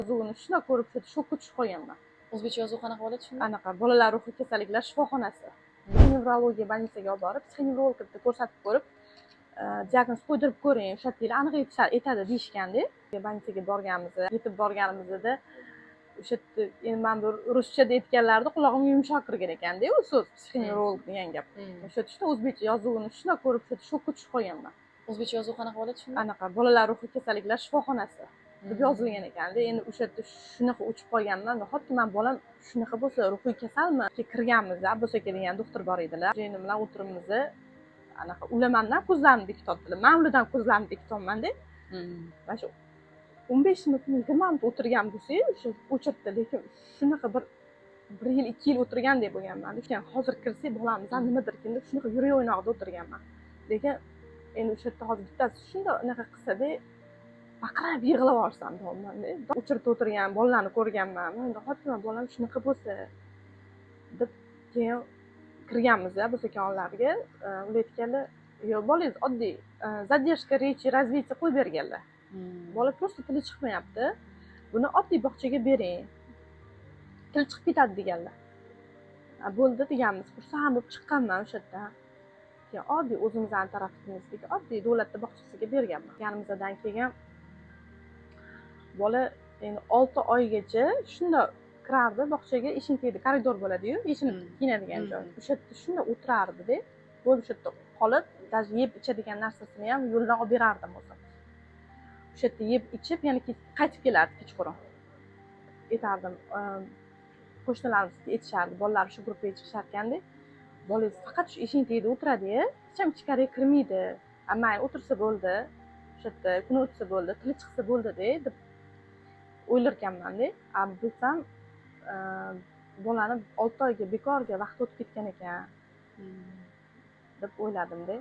Yozuvini shunday ko'rib shokka tushib qolganman. O'zbekcha yozuv qanaqa bo'ladi shunda? Anaqa bolalar ruhiy kasalliklar shifoxonasi. Nevrologiya больницаga olib borib, psixonevrologga ko'rsatib ko'rib, diagnoz qo'ydirib ko'ring, o'sha yerda aniq aytadi deyishganda, больницаga borganimizda, yetib borganimizda o'sha yerda endi men bu ruschada aytganlarida qulog'imga yumshoq kirgan ekanda, u so'z psixonevrolog degan gap. O'sha yerda o'zbekcha yozuvini shunday ko'rib shokka tushib qolganman. O'zbekcha yozuv qanaqa bo'ladi shunda? Anaqa bolalar ruhiy kasalliklar shifoxonasi deb yozilgan ekanda. Endi o'sha yerda shunaqa uchib qolganman. Nahotki men bolam shunaqa bo'lsa, ruhiy kasalmi? Kirganmizda Abdusaka degan doktor bor edilar. Jiyanim bilan o'tiribmiz. Anaqa ular mendan ko'zlarimni bekitibdilar. Men ulardan ko'zlarimni bekityapman-da. Mana shu 15 minutmi, 20 minut o'tirgan bo'lsak, o'sha yerda, lekin shunaqa bir yil, 2 yil o'tirgandek bo'lganman. Lekin hozir kirsak, bolamizdan nimadir deb shunaqa yurak o'ynoqda o'tirganman. Lekin endi o'sha yerda hozir bittasi shunday unaqa qilsa-da, baqirib yig'lab olsam deyapman-da. O'sha yerda o'tirgan bolalarni ko'rganman. Endi hozir bolam shunaqa bo'lsa deb keyin kirganmiz-da bu sekonlarga. Ular aytganlar, "Yo'q, bolangiz oddiy задержка речи, развития qo'yib berganlar. Bola просто tili chiqmayapti. Buni oddiy bog'chaga bering. Til chiqib ketadi" deganlar. Bo'ldi deganmiz. Xursand bo'lib chiqqanman o'sha yerdan. Keyin oddiy o'zimizning tarafimizdagi oddiy davlat bog'chasiga berganman. Yanimizdan keyin bola endi 6 oygacha shunda kirardi bog'chaga, eshik tagida koridor bo'ladi-yu, eshikni kiyinadigan joy. O'sha yerda shunda o'tirardi-da. Bo'ldi o'sha yerda qolib, даже yeb ichadigan narsasini ham yo'ldan olib berardim o'zim. O'sha yerda yeb ichib, yana qaytib kelardi kechqurun. Aytardim, qo'shnilarimiz aytishardi, bolalar shu gruppaga chiqishar ekanda, bolangiz faqat shu eshik tagida o'tiradi-ya, hech ham ichkariga kirmaydi. Mayli o'tirsa bo'ldi. O'sha yerda kun o'tsa bo'ldi, tili chiqsa bo'ldi-da deb o'ylarkanman-da. Bilsam, bolani 6 oyga bekorga vaqt o'tib ketgan ekan deb o'yladim-da.